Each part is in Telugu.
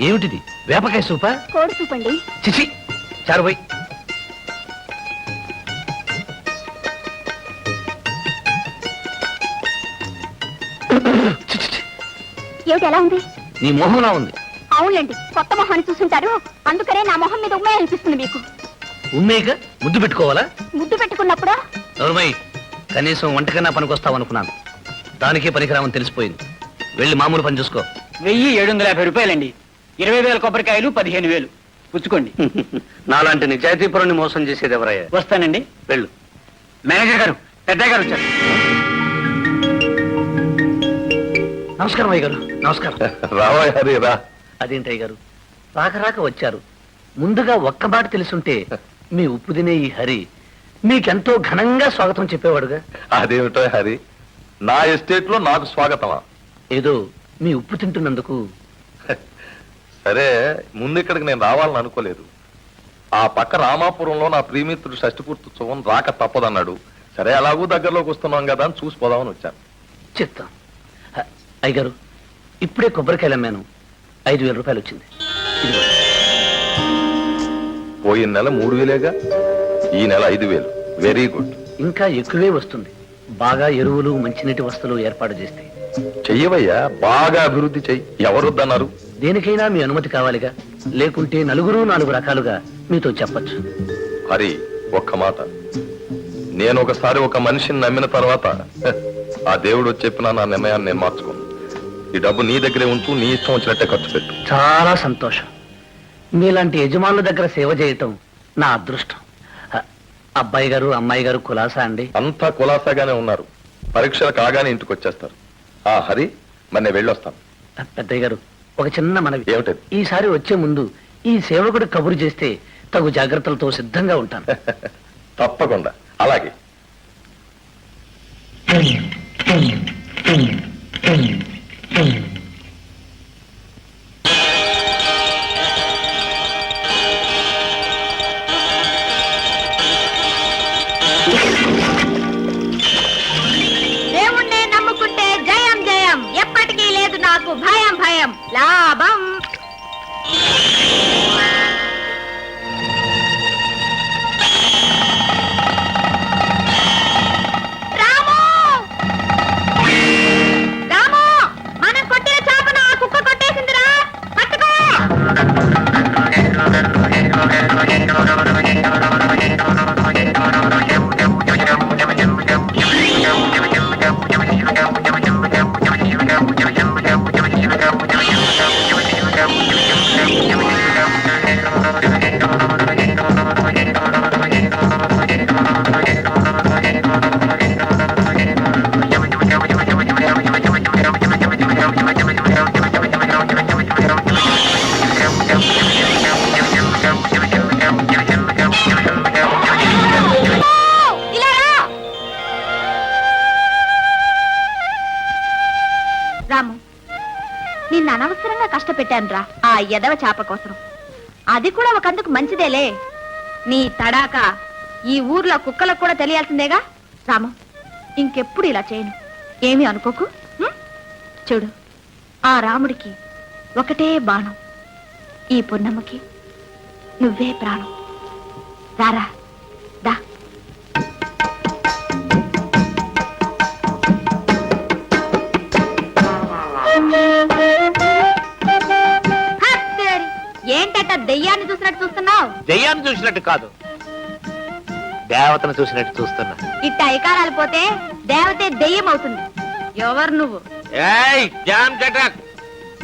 ఏమిటిది? వేపకాయ సూపా? కోడి సూప్ అండి. చిచి, చారుపోయి. ఏమిటి ఎలా ఉంది? నీ మొహంలా ఉంది. అవునండి, కొత్త మొహాన్ని చూసుంటారు, అందుకనే నా మొహం మీద ఉమ్మే అనిపిస్తుంది మీకు. ఉమ్మేక ముద్దు పెట్టుకోవాలా? ముద్దు పెట్టుకున్నప్పుడు నోర్మయ్య, కనీసం వంటకన్నా పనికొస్తావనుకున్నాను. దానికే పనికిరామని తెలిసిపోయింది. వెళ్ళి మామూలు పని చూసుకో. 1750 రూపాయలండి. 20,000 కొబ్బరికాయలు, 15,000 పుచ్చుకోండి. నాలాంటి నిజాయితీపురాన్ని మోసం చేసేది ఎవరయ్యా? వస్తానండి. వెళ్ళు. మేనేజర్ గారు, పెద్దయ్య గారు వచ్చారు. నమస్కారం అయ్య గారు. నమస్కారం. రావా? అదేంటి అయ్య గారు, రాక రాక వచ్చారు. ముందుగా ఒక్క మాట తెలుసుంటే మీ ఉప్పు తినే ఈ హరి మీకెంతో ఘనంగా స్వాగతం చెప్పేవాడుగా. అదేమిటో హరి, నా ఎస్టేట్ లో నాకు స్వాగతమా? ఏదో మీ ఉప్పు తింటున్నందుకు. సరే, ముందు ఇక్కడికి నేను రావాలని అనుకోలేదు. ఆ పక్క రామాపురంలో నా ప్రియమిత్రుడు షష్టిపూర్తోత్సవం రాక తప్పదన్నాడు. సరే, అలాగూ దగ్గరలోకి వస్తున్నాం కదా అని చూసిపోదామని వచ్చాను. చెప్తాం. అయ్యగారు, ఇప్పుడే కొబ్బరికాయలు అమ్మాను. 5,000 రూపాయలు వచ్చింది. ఇదిగోండి. పోయిన నెల 3,000గా, ఈ నెల 5,000. Very good. ఇంకా ఎక్కువే వస్తుంది, బాగా ఎరువులు మంచినీటి వస్తువులు ఏర్పాటు చేస్తే. చెయ్యవయ్యా, బాగా అభివృద్ధి చెయ్యి. ఎవరొద్దన్నారు? దేనికైనా మీ అనుమతి కావాలిగా, లేకుంటే 4 రకాలుగా మీతో చెప్పచ్చు. హరి, ఒక్క మాట. నేను ఒకసారి ఒక మనిషిని నమ్మిన తర్వాత ఆ దేవుడు చెప్పిన నా నిర్ణయాన్ని నేను మార్చుకోను. ఈ డబ్బు నీ దగ్గరే ఉంటూ నీ ఇష్టం వచ్చినట్టే ఖర్చు పెట్టు. చాలా సంతోషం. మీలాంటి యజమానుల దగ్గర సేవ చేయటం నా అదృష్టం. అబ్బాయి గారు, అమ్మాయి గారు కులాసా అండి? అంతా కులాసాగానే ఉన్నారు. పరీక్షలు కాగానే ఇంటికి వచ్చేస్తారు. ఆ హరి, మరి నేను వెళ్ళొస్తాను. పెద్దయ్య గారు, ఒక చిన్న మనవి. ఏమిటది? ఈసారి వచ్చే ముందు ఈ సేవకుడు కబురు చేస్తే తగు జాగ్రత్తలతో సిద్ధంగా ఉంటాను. తప్పకుండా. అలాగే. దేవుణ్ణే నమ్ముకుంటే జయం జయం, ఎప్పటికీ లేదు నాకు భయం భయం. లాభం. రాము, రాము, మనం కొట్టిన చాపను ఆ కుక్క కొట్టేసిందిరా, పట్టుకో. రాము, నిన్ను అనవసరంగా కష్టపెట్టానురా ఆ ఎదవ చాప కోసం. అది కూడా ఒకందుకు మంచిదేలే. నీ తడాక ఈ ఊర్లో కుక్కలకు కూడా తెలియాల్సిందేగా. రాము, ఇంకెప్పుడు ఇలా చేయను. ఏమీ అనుకోకు. చూడు, ఆ రాముడికి ఒకటే బాణం, ఈ పున్నమ్మకి నువ్వే ప్రాణం. రారా, దా. ఏంటట దెయ్యాన్ని చూసినట్టు చూస్తున్నావు? దెయ్యాన్ని చూసినట్టు కాదు, దేవతను చూసినట్టు చూస్తున్నా. ఇట్ట ఐకారాలు పోతే దేవతే దెయ్యం అవుతుంది. ఎవరు నువ్వు? ఏయ్ జామ్ చటక్,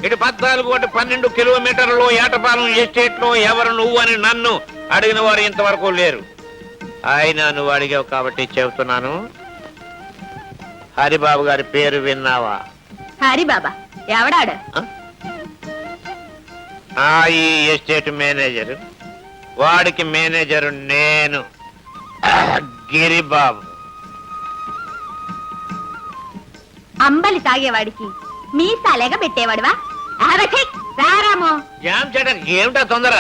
ఇటు 14-12 కిలోమీటర్లు ఏటపాలెం ఎస్టేట్ లో ఎవరు నువ్వు అని నన్ను అడిగిన వారు ఇంతవరకు లేరు. ఆయన నువ్వు అడిగావు కాబట్టి చెబుతున్నాను. హరిబాబు గారి పేరు విన్నావా? హరిబాబా ఎవడాడు? ఈ ఎస్టేట్ మేనేజర్. వాడికి మేనేజర్ నేను, గిరిబాబు. అంబలి తాగేవాడికి మీసాలేగా పెట్టేవాడువా? రారామో. జామ్ చటక్, ఏమిటా తొందర?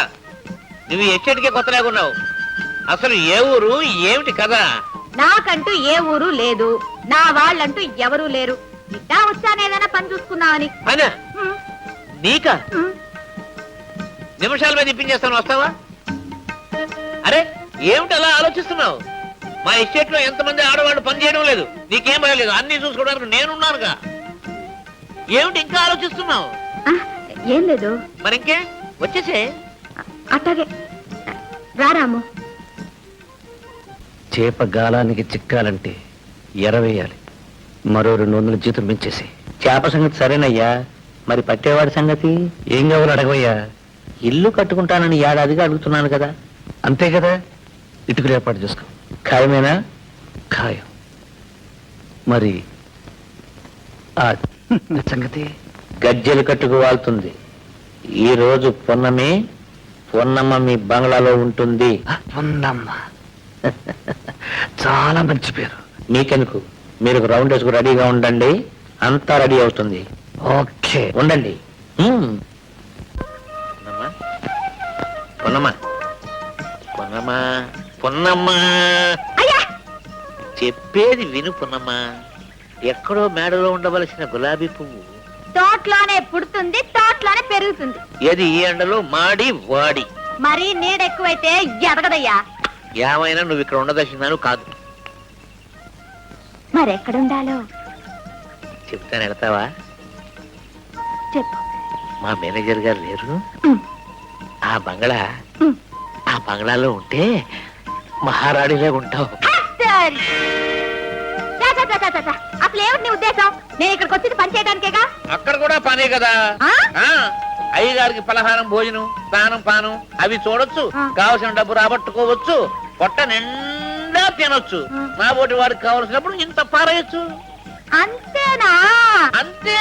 నువ్వు ఎస్టేట్కే కొత్తలాగున్నావు. అసలు ఏ ఊరు, ఏమిటి కదా? నాకంటూ ఏ ఊరు లేదు, నా వాళ్ళంటూ ఎవరూ లేరు. ఇట్టా వచ్చానేదైనా పని చూసుకున్నావని. అనా నీకా? నిమిషాల మీద ఇప్పించేస్తాను, వస్తావా? అరే ఏమిటి అలా ఆలోచిస్తున్నావు? మా ఎస్టేట్ లో ఎంతమంది ఆడవాళ్ళు పని చేయడం లేదు, నీకేం భయం లేదు, అన్ని చూసుకోవడానికి నేనున్నానుగా. ఏమిటి ఇంకా ఆలోచిస్తున్నావు? ఏం లేదు, మరి ఇంకే వచ్చేసే. అట్లాగే రారాము. చేప గాలానికి చిక్కాలంటే ఎరవేయాలి. మరో 200 జీతం పెంచేసి. చేప సంగతి సరేనయ్యా, మరి పట్టేవాడి సంగతి ఏం కావాలో అడగవయ్యా. ఇల్లు కట్టుకుంటానని ఏడాదిగా అడుగుతున్నాను కదా. అంతే కదా, ఇటుకలు ఏర్పాటు చేసుకో. ఖాయమేనా? ఖాయం. మరి ఆ సంగతి గజ్జెలు కట్టుకు వాళ్తుంది. ఈ రోజు పొన్నమ్మ మీ బంగ్లాలో ఉంటుంది. పొన్నమ్మ చాలా మంచి పేరు. మీకెందుకు, మీరు రౌండ్ వేసుకు రెడీగా ఉండండి, అంతా రెడీ అవుతుంది. ఓకే ఉండండి. పొన్నమ్మా పొన్నమ్మా పొన్నమ్మా, చెప్పేది విను పొన్నమ్మా. ఎక్కడో మేడలో ఉండవలసిన గులాబీ పువ్వు తోటలోనే పుడుతుంది, తోటలోనే పెరుగుతుంది. ఏది ఈ ఎండలో మాడి వాడి. మరి నీడ ఎక్కువైతే ఎదగదయ్యా. ఏమైనా నువ్వు ఇక్కడ ఉండదలిసినాను కాదు. మరెక్కడుండాలో చెప్తాను, వెళ్తావా? చెప్పు. మా మేనేజర్ గారు లేరు, ఉమ్, ఆ ఉమ్. బంగ్లాలో ఉంటే మహారాణిలో ఉంటావు. సరే. అసలు ఏమిటి నీ ఉద్దేశం? నేను ఇక్కడికి వచ్చింది పని చేయడానికేగా. అక్కడ కూడా పనే కదా. ఆ? అయ్యగారికి పలహారం, భోజనం, స్నానం, పానం అవి చూడొచ్చు, ఆ. కావలసిన డబ్బు రాబట్టుకోవచ్చు, పొట్ట నిండా తినొచ్చు. ఆ. నా పోటీ వాడికి కావలసినప్పుడు ఇంత పారేయచ్చు. అంతేనా? అంతే.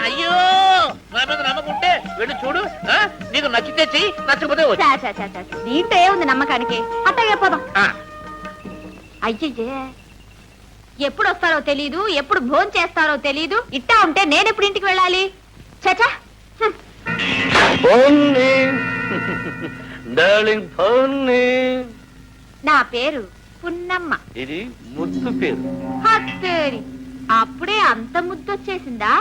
అయ్యో, నా మీద నమ్మకుంటే వెళ్ళి చూడు. నీకు నచ్చితే చెయ్యి, నచ్చకపోతే వచ్చి. దీంట్లో ఏముంది నమ్మకానికి? అట్టగే పోదాం. అయ్యయ్యే, ఎప్పుడు వస్తారో తెలీదు, ఎప్పుడు భోజనం చేస్తారో తెలీదు. ఇట్టా ఉంటే నేనెప్పుడు ఇంటికి వెళ్ళాలి? చచా. నా పేరు పున్నమ్మ. ఇది ముద్దు పేరు. హత్తేరి, అప్పుడే అంత ముద్దొచ్చేసిందా?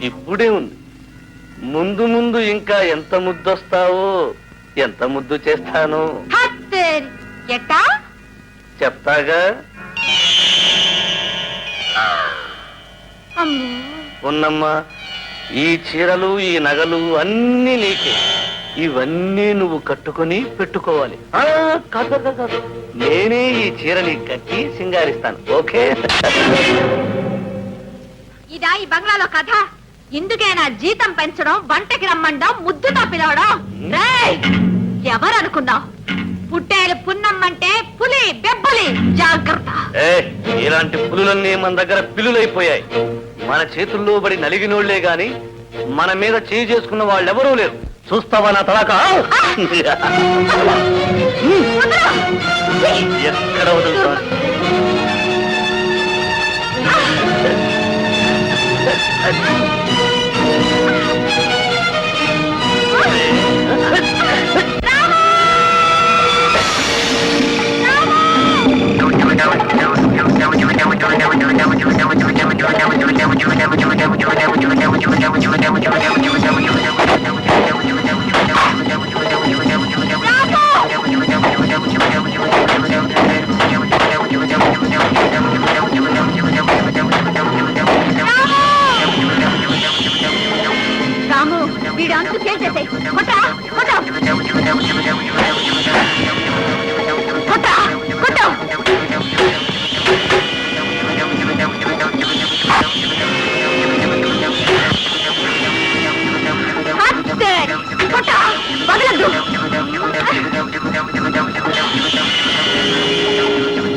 ఇప్పుడే ఉంది, ముందు ముందు ఇంకా ఎంత ముద్దొస్తావో, ఎంత ముద్దు చేస్తానో హత్తేరి. ఎట్టా? చెప్తాగా. అమ్మో, ఉన్నమ్మా, ఈ చీరలు, ఈ నగలు అన్నీ నీకే. ఇవన్నీ నువ్వు కట్టుకొని పెట్టుకోవాలి. కాదు కాదు కాదు, నేనే ఈ చీరని కట్టి సింగారిస్తాను. ఓకే? ఇదా ఈ బంగ్లాలో కథ? ఇందుకేనా జీతం పెంచడం, వంటకి రమ్మండం, ముద్దుతో పిలవడం? రేయ్, ఎవరనుకున్నావు? పుట్టేలు పున్నమ్మంటే పులి, బెబ్బలి. జాగ్రత్త. ఇలాంటి పులులన్నీ మన దగ్గర పిల్లులైపోయాయి. మన చేతుల్లో పడి నలిగినోళ్లే గాని మన మీద చేయి చేసుకున్న వాళ్ళెవరూ లేరు. చూస్తావా నా తలాక? ఎక్కడ వదులుతాను? రాము, వీడు అంతు చేసేసాయి. కొట్టా కొట్ట కొట్ట కొట్ట. కొట్ట వదలద్దు.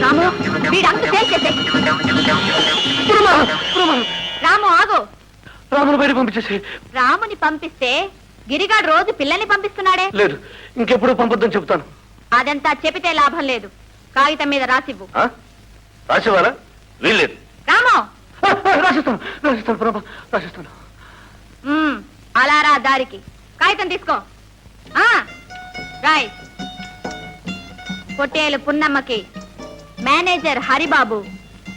రాము, వీడు అంతు చేసేసాయి. రాము ఆగు. రామును బయట పంపించేసి. రాముని పంపిస్తే గిరిగాడు రోజు పిల్లల్ని పంపిస్తున్నాడే. లేదు, ఇంకెప్పుడు పంపొద్దని చెప్తాను. అదంతా చెబితే లాభం లేదు. కాగితం మీద రాసివ్వు. రాసేవారా? వీల్లేదు. రాము, రాసిస్తాను రాసిస్తాను ప్రభా, రాసిస్తాను. అలా రా దారికి. కాగితం తీసుకో. రాయ్. పొట్టేలు పున్నమ్మకి మేనేజర్ హరిబాబు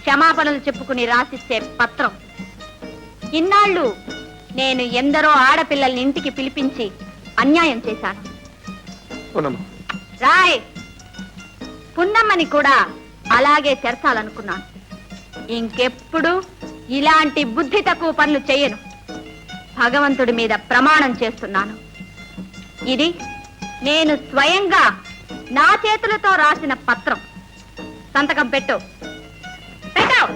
క్షమాపణలు చెప్పుకుని రాసిచ్చే పత్రం. ఇన్నాళ్ళు నేను ఎందరో ఆడపిల్లల్ని ఇంటికి పిలిపించి అన్యాయం చేశాను. పున్నమ్మ, రాయ్, పున్నమ్మని కూడా అలాగే చేర్చాలనుకున్నాను. ఇంకెప్పుడు ఇలాంటి బుద్ధి తక్కువ పనులు చెయ్యను. భగవంతుడి మీద ప్రమాణం చేస్తున్నాను. ఇది నేను స్వయంగా నా చేతులతో రాసిన పత్రం. సంతకం పెట్టు. పెట్టావు.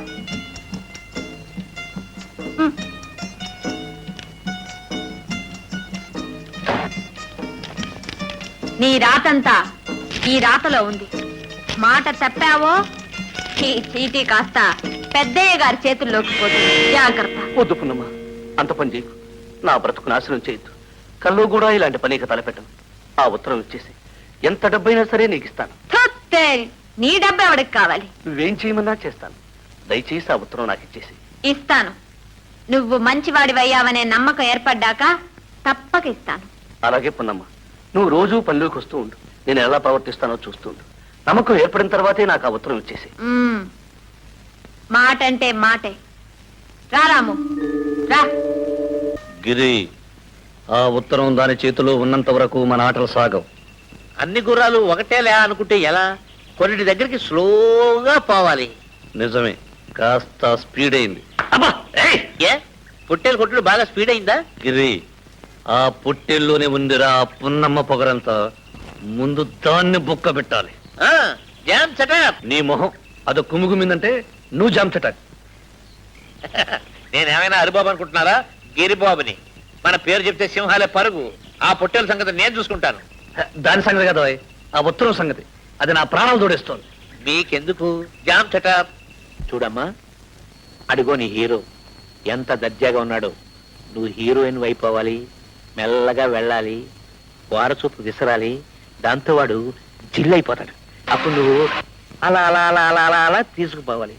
నీ రాతంతా ఈ రాతలో ఉంది. మాట తప్పావో ఈ చీటీ కాస్త పెద్దయ్య గారి చేతుల్లోకి పోతుంది. జాగ్రత్త. వద్దు పున్నమ్మ, అంత పని చేయకు. నా బ్రతుకు నాశనం చేయొద్దు. కల్లో కూడా ఇలాంటి పనికి తలపెట్టను. ఆ ఉత్తరం ఇచ్చేసి ఎంత డబ్బైనా సరే నీకు ఇస్తాను. తుత్తే, నీ డబ్బు ఎవడికి కావాలి? నువ్వేం చేయమన్నా చేస్తాను. దయచేసి ఆ ఉత్తరం నాకు ఇచ్చేసి. ఇస్తాను. నువ్వు మంచివాడివయ్యావనే నమ్మకం ఏర్పడ్డాక తప్పక ఇస్తాను. అలాగే పున్నమ్మ, నువ్వు రోజూ పనిలోకి వస్తూ ఉండు. నేను ఎలా ప్రవర్తిస్తానో చూస్తూ ఉండు. నమ్మకం ఏర్పడిన తర్వాతే నాకు ఆ ఉత్తరం ఇచ్చేసి. మాట అంటే మాటే. రారాము రా. గిరి, ఆ ఉత్తరం దాని చేతిలో ఉన్నంత వరకు మన ఆటలు సాగవు. అన్ని గుర్రాలు ఒకటేలే అనుకుంటే ఎలా? కొన్నిటి దగ్గరికి స్లోగా పోవాలి. నిజమే, కాస్త స్పీడ్ అయింది. ఏ పొట్టేలు కొట్టుడు బాగా స్పీడ్ అయిందా? గిరి, ఆ పొట్టెల్లోనే ఉందిరా ఆ పున్నమ్మ పొగరంతా. ముందు దాన్ని బుక్క పెట్టాలి. Jam setup. నీ మొహం అదో కుమ్ముగుమిందంటే నువ్వు జంచటాక్. నేనేమైనా హరిబాబు అనుకుంటున్నారా? గిరిబాబుని. మన పేరు చెప్తే సింహాలే పరుగు. ఆ పొట్టేల సంగతి నేను చూసుకుంటాను. దాని సంగతి కదా ఆ ఉత్తరం సంగతి. అది నా ప్రాణాలు తోడేస్తోంది. మీకెందుకు? Jam setup. చూడమ్మా, అడిగో నీ హీరో ఎంత దర్జాగా ఉన్నాడో. నువ్వు హీరోయిన్ అయిపోవాలి. మెల్లగా వెళ్ళాలి, వారచూపు విసరాలి. దాంతో వాడు జిల్లైపోతాడు. అప్పుడు నువ్వు అలా అలా అలా అలా అలా అలా తీసుకుపోవాలి.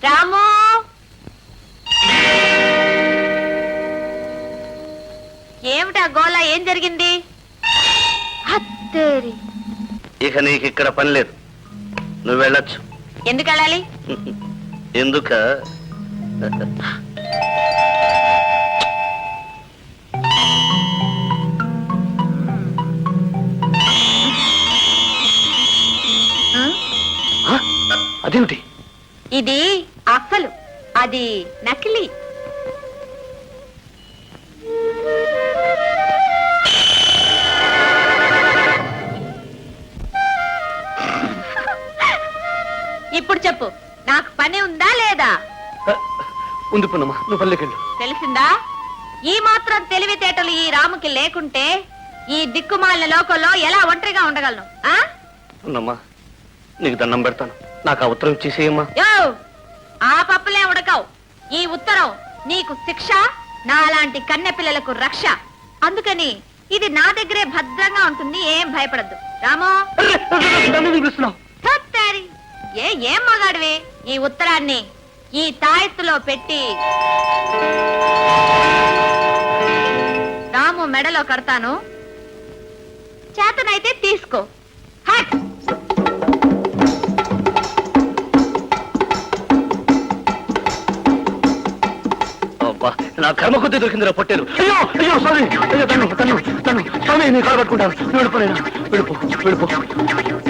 రాము, ఏమిటా గోళ? ఏం జరిగింది? హత్తేరి. ఇక నీకు ఇక్కడ పని లేదు. నువ్వు వెళ్ళొచ్చు. ఎందుకు వెళ్ళాలి? ఎందుక? అదేమిటి? ఇది అసలు, అది నకిలీ. ఇప్పుడు చెప్పు, నాకు పని ఉందా లేదా? ఉంది పున్నమ్మ, నువ్వు పల్లెకెళ్ళు. తెలిసిందా? ఈ మాత్రం తెలివితేటలు ఈ రాముకి లేకుంటే ఈ దిక్కుమాలిన లోకంలో ఎలా ఒంటరిగా ఉండగలను? ఆ పున్నమ్మ, నీకు దండం పెడతాను. నాకు ఆ ఉత్తరం ఇచ్చేసేయమ్మా. యో, ఆ పప్పులే ఉడకవు. ఈ ఉత్తరం నీకు శిక్ష, నా అలాంటి కన్నె పిల్లలకు రక్ష. అందుకని ఇది నా దగ్గరే భద్రంగా ఉంటుంది, ఏం భయపడద్దు. రామో, ధత్తేరి. ఏం మగాడివి? ఈ ఉత్తరాన్ని ఈ తాయెత్తులో పెట్టి రాము మెడలో కడతాను, చేతనైతే తీసుకో. హట్. అబ్బా, నా కర్మ కొద్ది దొరికిందిరా పొట్టేరు. అయ్యో అయ్యో స్వామి, అయ్యో తన్ను తన్ను తన్ను స్వామి, నీ కాలు పట్టుకుంటాను. వెళ్ళిపో వెళ్ళిపో వెళ్ళిపో.